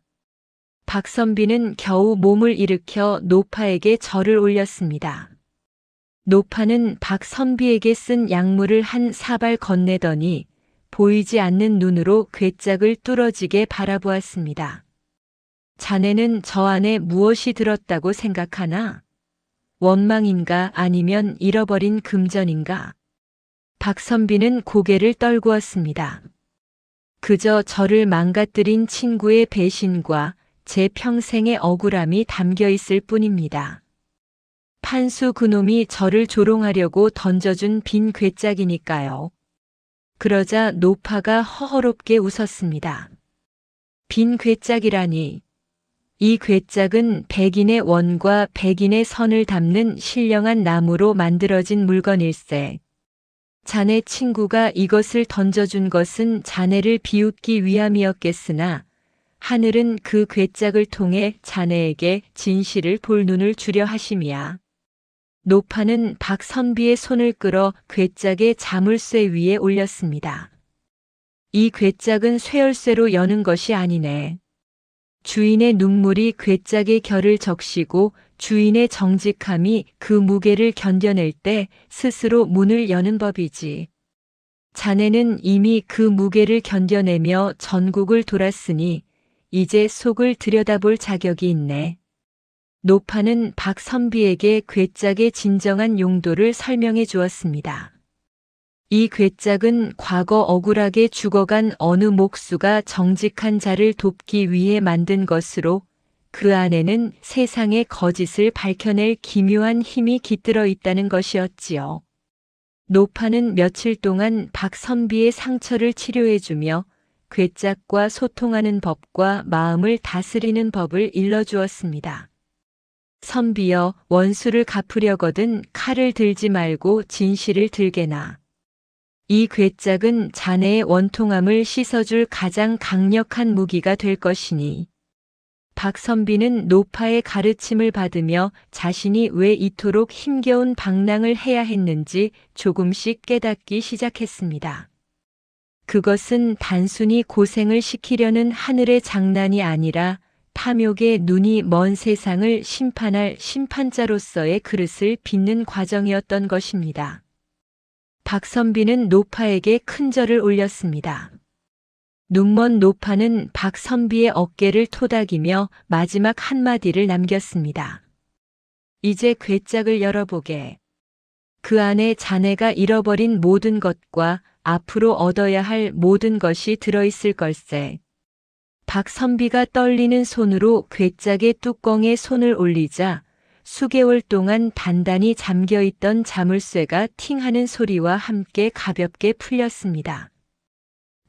박선비는 겨우 몸을 일으켜 노파에게 절을 올렸습니다. 노파는 박선비에게 쓴 약물을 한 사발 건네더니 보이지 않는 눈으로 괴짝을 뚫어지게 바라보았습니다. 자네는 저 안에 무엇이 들었다고 생각하나? 원망인가 아니면 잃어버린 금전인가? 박선비는 고개를 떨구었습니다. 그저 저를 망가뜨린 친구의 배신과 제 평생의 억울함이 담겨 있을 뿐입니다. 판수 그놈이 저를 조롱하려고 던져준 빈 괴짝이니까요. 그러자 노파가 허허롭게 웃었습니다. 빈 괴짝이라니. 이 괴짝은 백인의 원과 백인의 선을 담는 신령한 나무로 만들어진 물건일세. 자네 친구가 이것을 던져준 것은 자네를 비웃기 위함이었겠으나 하늘은 그 괴짝을 통해 자네에게 진실을 볼 눈을 주려 하심이야. 노파는 박선비의 손을 끌어 괴짝의 자물쇠 위에 올렸습니다. 이 괴짝은 쇠열쇠로 여는 것이 아니네. 주인의 눈물이 괴짝의 결을 적시고 주인의 정직함이 그 무게를 견뎌낼 때 스스로 문을 여는 법이지. 자네는 이미 그 무게를 견뎌내며 전국을 돌았으니 이제 속을 들여다볼 자격이 있네. 노파는 박선비에게 괴짝의 진정한 용도를 설명해 주었습니다. 이 괴짝은 과거 억울하게 죽어간 어느 목수가 정직한 자를 돕기 위해 만든 것으로 그 안에는 세상의 거짓을 밝혀낼 기묘한 힘이 깃들어 있다는 것이었지요. 노파는 며칠 동안 박선비의 상처를 치료해주며 괴짝과 소통하는 법과 마음을 다스리는 법을 일러주었습니다. 선비여, 원수를 갚으려거든 칼을 들지 말고 진실을 들게나. 이 괴짝은 자네의 원통함을 씻어줄 가장 강력한 무기가 될 것이니. 박선비는 노파의 가르침을 받으며 자신이 왜 이토록 힘겨운 방랑을 해야 했는지 조금씩 깨닫기 시작했습니다. 그것은 단순히 고생을 시키려는 하늘의 장난이 아니라 탐욕의 눈이 먼 세상을 심판할 심판자로서의 그릇을 빚는 과정이었던 것입니다. 박선비는 노파에게 큰 절을 올렸습니다. 눈먼 노파는 박선비의 어깨를 토닥이며 마지막 한마디를 남겼습니다. 이제 괴짝을 열어보게. 그 안에 자네가 잃어버린 모든 것과 앞으로 얻어야 할 모든 것이 들어있을 걸세. 박선비가 떨리는 손으로 괴짝의 뚜껑에 손을 올리자 수개월 동안 단단히 잠겨있던 자물쇠가 팅하는 소리와 함께 가볍게 풀렸습니다.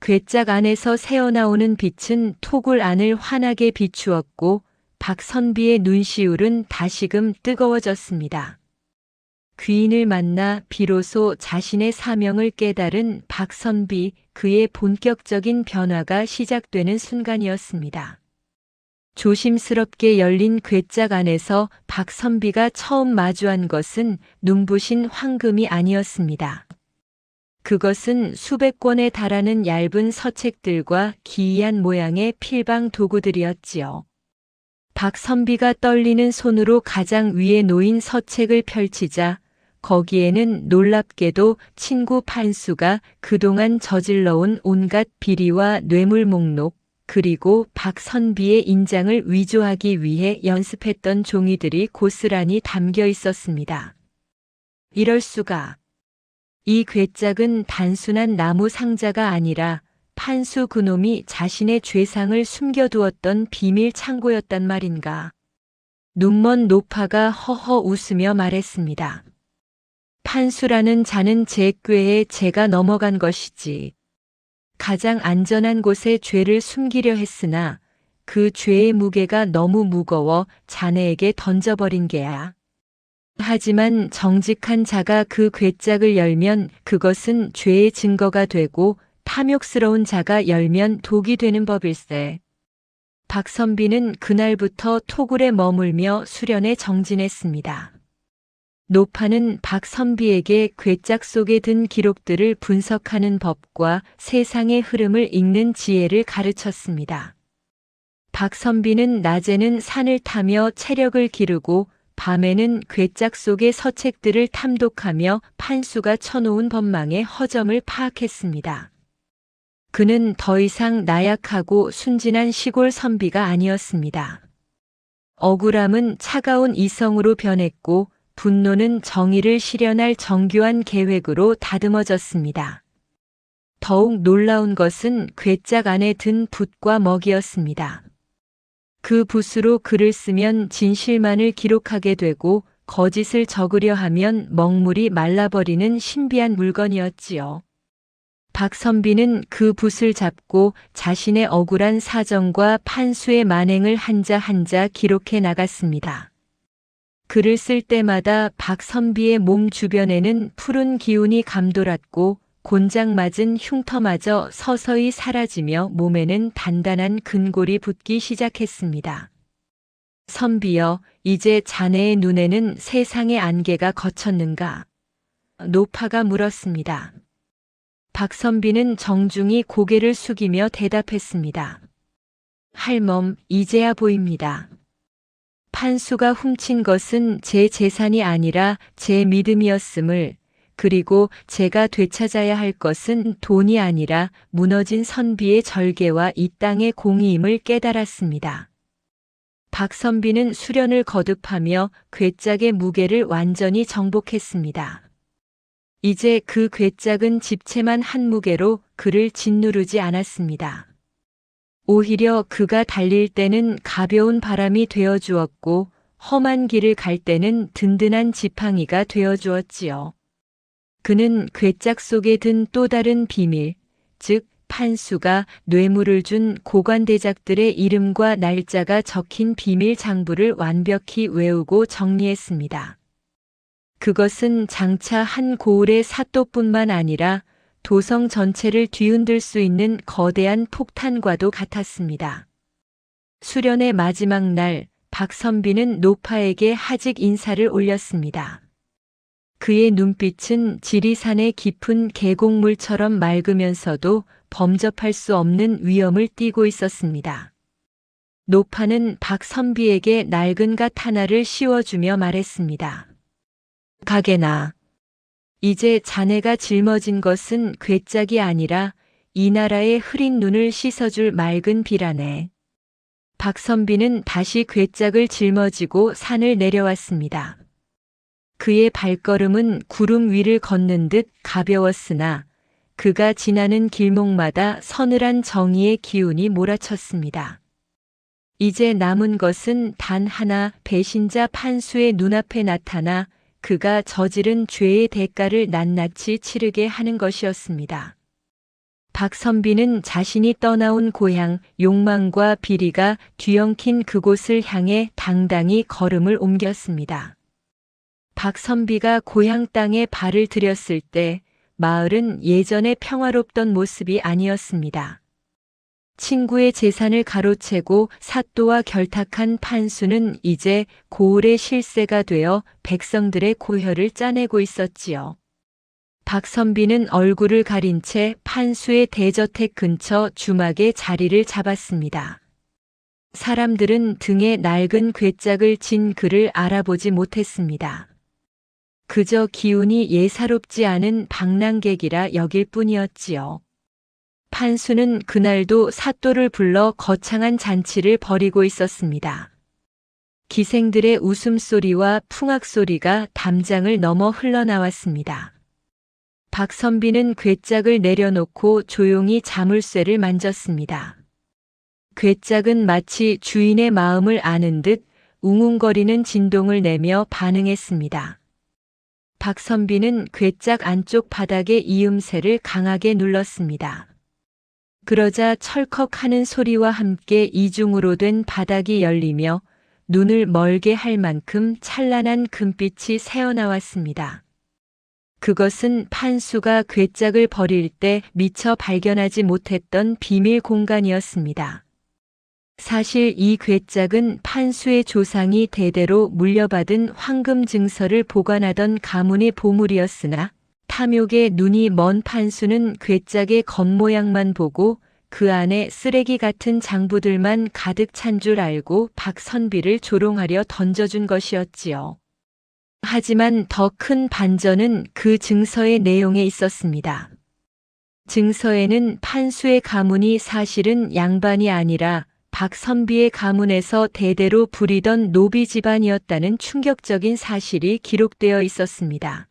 괴짝 안에서 새어나오는 빛은 토굴 안을 환하게 비추었고 박선비의 눈시울은 다시금 뜨거워졌습니다. 귀인을 만나 비로소 자신의 사명을 깨달은 박선비, 그의 본격적인 변화가 시작되는 순간이었습니다. 조심스럽게 열린 괴짝 안에서 박선비가 처음 마주한 것은 눈부신 황금이 아니었습니다. 그것은 수백 권에 달하는 얇은 서책들과 기이한 모양의 필방 도구들이었지요. 박선비가 떨리는 손으로 가장 위에 놓인 서책을 펼치자 거기에는 놀랍게도 친구 판수가 그동안 저질러온 온갖 비리와 뇌물 목록, 그리고 박선비의 인장을 위조하기 위해 연습했던 종이들이 고스란히 담겨 있었습니다. 이럴 수가. 이 괴짝은 단순한 나무 상자가 아니라 판수 그놈이 자신의 죄상을 숨겨두었던 비밀 창고였단 말인가. 눈먼 노파가 허허 웃으며 말했습니다. 판수라는 자는 제 꾀에 제가 넘어간 것이지. 가장 안전한 곳에 죄를 숨기려 했으나 그 죄의 무게가 너무 무거워 자네에게 던져버린 게야. 하지만 정직한 자가 그 괴짝을 열면 그것은 죄의 증거가 되고 탐욕스러운 자가 열면 독이 되는 법일세. 박선비는 그날부터 토굴에 머물며 수련에 정진했습니다. 노파는 박선비에게 괴짝 속에 든 기록들을 분석하는 법과 세상의 흐름을 읽는 지혜를 가르쳤습니다. 박선비는 낮에는 산을 타며 체력을 기르고 밤에는 괴짝 속의 서책들을 탐독하며 판수가 쳐놓은 법망의 허점을 파악했습니다. 그는 더 이상 나약하고 순진한 시골 선비가 아니었습니다. 억울함은 차가운 이성으로 변했고 분노는 정의를 실현할 정교한 계획으로 다듬어졌습니다. 더욱 놀라운 것은 괴짝 안에 든 붓과 먹이였습니다. 그 붓으로 글을 쓰면 진실만을 기록하게 되고 거짓을 적으려 하면 먹물이 말라버리는 신비한 물건이었지요. 박선비는 그 붓을 잡고 자신의 억울한 사정과 판수의 만행을 한자 한자 기록해 나갔습니다. 글을 쓸 때마다 박선비의 몸 주변에는 푸른 기운이 감돌았고 곤장 맞은 흉터마저 서서히 사라지며 몸에는 단단한 근골이 붙기 시작했습니다. 선비여, 이제 자네의 눈에는 세상의 안개가 걷혔는가? 노파가 물었습니다. 박선비는 정중히 고개를 숙이며 대답했습니다. 할멈, 이제야 보입니다. 판수가 훔친 것은 제 재산이 아니라 제 믿음이었음을, 그리고 제가 되찾아야 할 것은 돈이 아니라 무너진 선비의 절개와 이 땅의 공의임을 깨달았습니다. 박선비는 수련을 거듭하며 괴짝의 무게를 완전히 정복했습니다. 이제 그 괴짝은 집채만 한 무게로 그를 짓누르지 않았습니다. 오히려 그가 달릴 때는 가벼운 바람이 되어 주었고 험한 길을 갈 때는 든든한 지팡이가 되어 주었지요. 그는 괴짝 속에 든 또 다른 비밀, 즉 판수가 뇌물을 준 고관대작들의 이름과 날짜가 적힌 비밀 장부를 완벽히 외우고 정리했습니다. 그것은 장차 한 고을의 사또뿐만 아니라 도성 전체를 뒤흔들 수 있는 거대한 폭탄과도 같았습니다. 수련의 마지막 날, 박선비는 노파에게 하직 인사를 올렸습니다. 그의 눈빛은 지리산의 깊은 계곡물처럼 맑으면서도 범접할 수 없는 위엄을 띠고 있었습니다. 노파는 박선비에게 낡은 갓 하나를 씌워주며 말했습니다. 가게나, 이제 자네가 짊어진 것은 괴짝이 아니라 이 나라의 흐린 눈을 씻어줄 맑은 비라네. 박선비는 다시 괴짝을 짊어지고 산을 내려왔습니다. 그의 발걸음은 구름 위를 걷는 듯 가벼웠으나 그가 지나는 길목마다 서늘한 정의의 기운이 몰아쳤습니다. 이제 남은 것은 단 하나, 배신자 판수의 눈앞에 나타나 그가 저지른 죄의 대가를 낱낱이 치르게 하는 것이었습니다. 박선비는 자신이 떠나온 고향, 욕망과 비리가 뒤엉킨 그곳을 향해 당당히 걸음을 옮겼습니다. 박선비가 고향 땅에 발을 들였을 때 마을은 예전에 평화롭던 모습이 아니었습니다. 친구의 재산을 가로채고 사또와 결탁한 판수는 이제 고을의 실세가 되어 백성들의 고혈을 짜내고 있었지요. 박선비는 얼굴을 가린 채 판수의 대저택 근처 주막에 자리를 잡았습니다. 사람들은 등에 낡은 괴짝을 진 그를 알아보지 못했습니다. 그저 기운이 예사롭지 않은 방랑객이라 여길 뿐이었지요. 판수는 그날도 사또를 불러 거창한 잔치를 벌이고 있었습니다. 기생들의 웃음소리와 풍악소리가 담장을 넘어 흘러나왔습니다. 박선비는 괴짝을 내려놓고 조용히 자물쇠를 만졌습니다. 괴짝은 마치 주인의 마음을 아는 듯 웅웅거리는 진동을 내며 반응했습니다. 박선비는 괴짝 안쪽 바닥의 이음새를 강하게 눌렀습니다. 그러자 철컥하는 소리와 함께 이중으로 된 바닥이 열리며 눈을 멀게 할 만큼 찬란한 금빛이 새어나왔습니다. 그것은 판수가 괴짝을 버릴 때 미처 발견하지 못했던 비밀 공간이었습니다. 사실 이 괴짝은 판수의 조상이 대대로 물려받은 황금 증서를 보관하던 가문의 보물이었으나 탐욕에 눈이 먼 판수는 괴짝의 겉모양만 보고 그 안에 쓰레기 같은 장부들만 가득 찬 줄 알고 박선비를 조롱하려 던져준 것이었지요. 하지만 더 큰 반전은 그 증서의 내용에 있었습니다. 증서에는 판수의 가문이 사실은 양반이 아니라 박선비의 가문에서 대대로 부리던 노비 집안이었다는 충격적인 사실이 기록되어 있었습니다.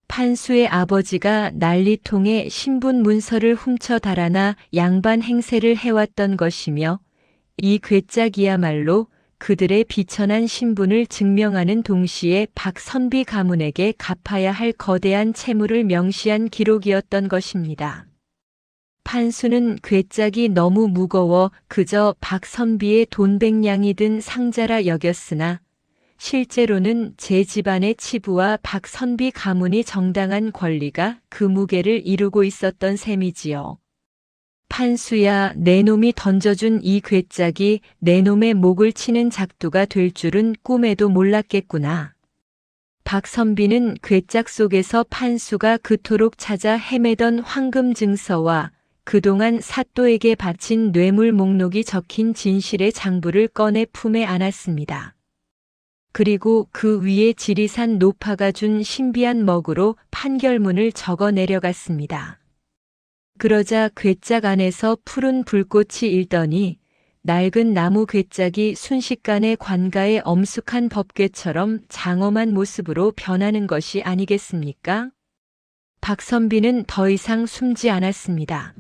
판수의 아버지가 난리통에 신분 문서를 훔쳐 달아나 양반 행세를 해왔던 것이며 이 괴짝이야말로 그들의 비천한 신분을 증명하는 동시에 박선비 가문에게 갚아야 할 거대한 채무를 명시한 기록이었던 것입니다. 판수는 괴짝이 너무 무거워 그저 박선비의 돈백냥이 든 상자라 여겼으나 실제로는 제 집안의 치부와 박선비 가문이 정당한 권리가 그 무게를 이루고 있었던 셈이지요. 판수야, 내 놈이 던져준 이 괴짝이 내 놈의 목을 치는 작두가 될 줄은 꿈에도 몰랐겠구나. 박선비는 괴짝 속에서 판수가 그토록 찾아 헤매던 황금 증서와 그동안 사또에게 바친 뇌물 목록이 적힌 진실의 장부를 꺼내 품에 안았습니다. 그리고 그 위에 지리산 노파가 준 신비한 먹으로 판결문을 적어 내려갔습니다. 그러자 괴짝 안에서 푸른 불꽃이 일더니 낡은 나무 괴짝이 순식간에 관가의 엄숙한 법궤처럼 장엄한 모습으로 변하는 것이 아니겠습니까? 박선비는 더 이상 숨지 않았습니다.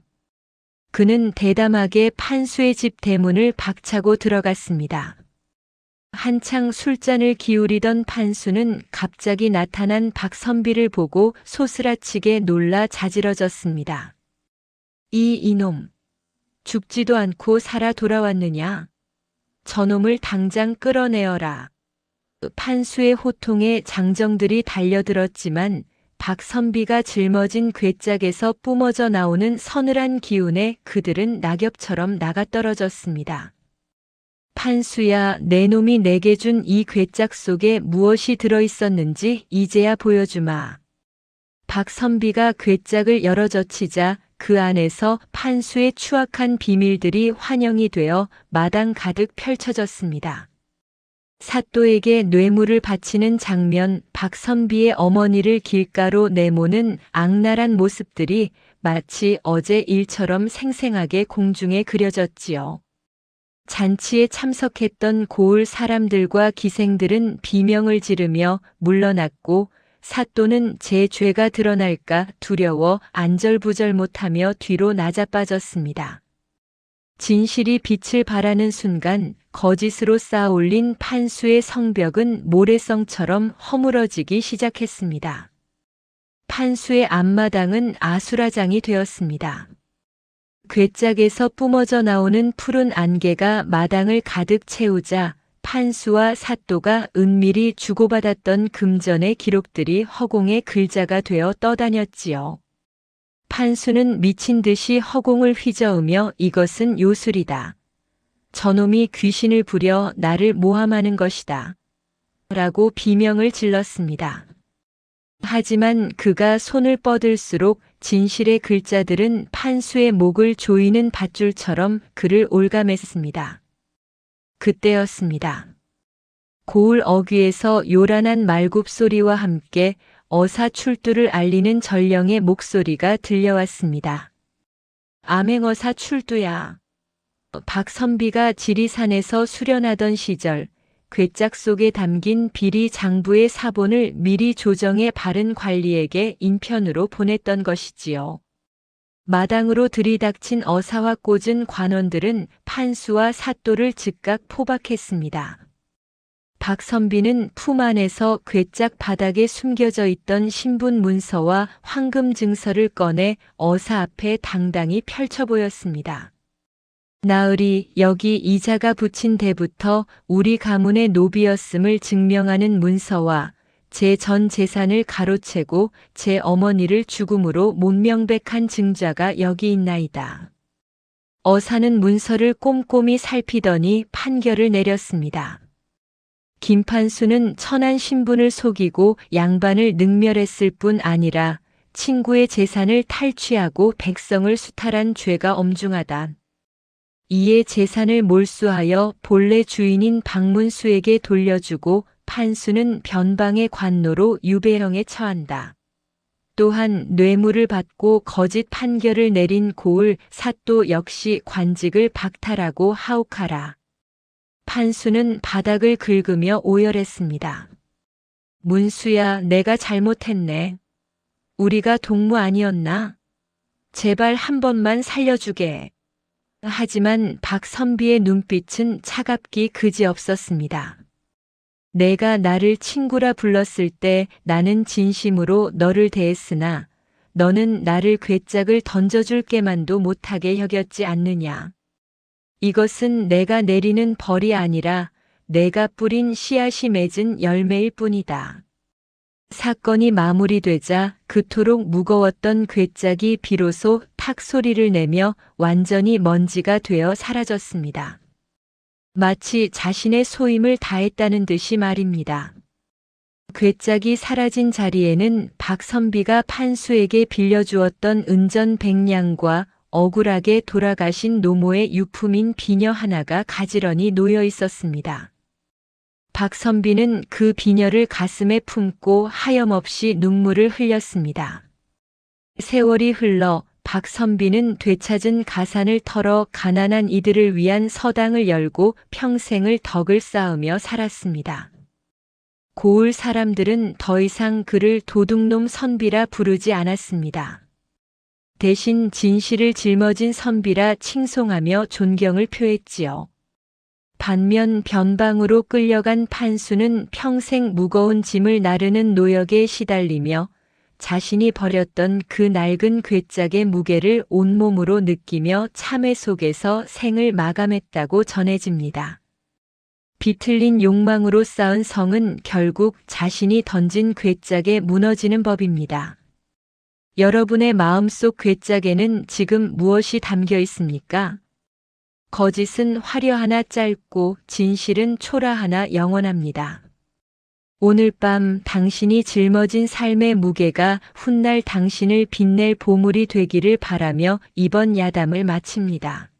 그는 대담하게 판수의 집 대문을 박차고 들어갔습니다. 한창 술잔을 기울이던 판수는 갑자기 나타난 박선비를 보고 소스라치게 놀라 자지러졌습니다. 이놈, 죽지도 않고 살아 돌아왔느냐? 저놈을 당장 끌어내어라. 판수의 호통에 장정들이 달려들었지만 박선비가 짊어진 괴짝에서 뿜어져 나오는 서늘한 기운에 그들은 낙엽처럼 나가떨어졌습니다. 판수야, 내 놈이 내게 준 이 괴짝 속에 무엇이 들어있었는지 이제야 보여주마. 박선비가 괴짝을 열어젖히자 그 안에서 판수의 추악한 비밀들이 환영이 되어 마당 가득 펼쳐졌습니다. 사또에게 뇌물을 바치는 장면, 박선비의 어머니를 길가로 내모는 악랄한 모습들이 마치 어제 일처럼 생생하게 공중에 그려졌지요. 잔치에 참석했던 고을 사람들과 기생들은 비명을 지르며 물러났고 사또는 제 죄가 드러날까 두려워 안절부절 못하며 뒤로 나자빠졌습니다. 진실이 빛을 발하는 순간 거짓으로 쌓아올린 판수의 성벽은 모래성처럼 허물어지기 시작했습니다. 판수의 앞마당은 아수라장이 되었습니다. 괴짝에서 뿜어져 나오는 푸른 안개가 마당을 가득 채우자 판수와 사또가 은밀히 주고받았던 금전의 기록들이 허공의 글자가 되어 떠다녔지요. 판수는 미친 듯이 허공을 휘저으며 이것은 요술이다. 저놈이 귀신을 부려 나를 모함하는 것이다. 라고 비명을 질렀습니다. 하지만 그가 손을 뻗을수록 진실의 글자들은 판수의 목을 조이는 밧줄처럼 그를 올감했습니다. 그때였습니다. 고을 어귀에서 요란한 말굽 소리와 함께 어사 출두를 알리는 전령의 목소리가 들려왔습니다. 암행어사 출두야. 박선비가 지리산에서 수련하던 시절 괴짝 속에 담긴 비리 장부의 사본을 미리 조정해 바른 관리에게 인편으로 보냈던 것이지요. 마당으로 들이닥친 어사와 꽂은 관원들은 판수와 사또를 즉각 포박했습니다. 박선비는 품 안에서 괴짝 바닥에 숨겨져 있던 신분 문서와 황금 증서를 꺼내 어사 앞에 당당히 펼쳐 보였습니다. 나으리, 여기 이자가 붙인 데부터 우리 가문의 노비였음을 증명하는 문서와 제 전 재산을 가로채고 제 어머니를 죽음으로 못명백한 증자가 여기 있나이다. 어사는 문서를 꼼꼼히 살피더니 판결을 내렸습니다. 김판수는 천한 신분을 속이고 양반을 능멸했을 뿐 아니라 친구의 재산을 탈취하고 백성을 수탈한 죄가 엄중하다. 이에 재산을 몰수하여 본래 주인인 박문수에게 돌려주고 판수는 변방의 관노로 유배형에 처한다. 또한 뇌물을 받고 거짓 판결을 내린 고을 사또 역시 관직을 박탈하고 하옥하라. 판수는 바닥을 긁으며 오열했습니다. 문수야, 내가 잘못했네. 우리가 동무 아니었나? 제발 한 번만 살려주게. 하지만 박선비의 눈빛은 차갑기 그지없었습니다. 내가 나를 친구라 불렀을 때 나는 진심으로 너를 대했으나 너는 나를 괴짝을 던져줄 게만도 못하게 여겼지 않느냐. 이것은 내가 내리는 벌이 아니라 내가 뿌린 씨앗이 맺은 열매일 뿐이다. 사건이 마무리되자 그토록 무거웠던 괴짝이 비로소 탁 소리를 내며 완전히 먼지가 되어 사라졌습니다. 마치 자신의 소임을 다했다는 듯이 말입니다. 괴짝이 사라진 자리에는 박선비가 판수에게 빌려주었던 은전 100냥과 억울하게 돌아가신 노모의 유품인 비녀 하나가 가지런히 놓여 있었습니다. 박선비는 그 비녀를 가슴에 품고 하염없이 눈물을 흘렸습니다. 세월이 흘러 박선비는 되찾은 가산을 털어 가난한 이들을 위한 서당을 열고 평생을 덕을 쌓으며 살았습니다. 고을 사람들은 더 이상 그를 도둑놈 선비라 부르지 않았습니다. 대신 진실을 짊어진 선비라 칭송하며 존경을 표했지요. 반면 변방으로 끌려간 판수는 평생 무거운 짐을 나르는 노역에 시달리며 자신이 버렸던 그 낡은 괴짝의 무게를 온몸으로 느끼며 참회 속에서 생을 마감했다고 전해집니다. 비틀린 욕망으로 쌓은 성은 결국 자신이 던진 괴짝에 무너지는 법입니다. 여러분의 마음속 괴짝에는 지금 무엇이 담겨 있습니까? 거짓은 화려하나 짧고 진실은 초라하나 영원합니다. 오늘 밤 당신이 짊어진 삶의 무게가 훗날 당신을 빛낼 보물이 되기를 바라며 이번 야담을 마칩니다.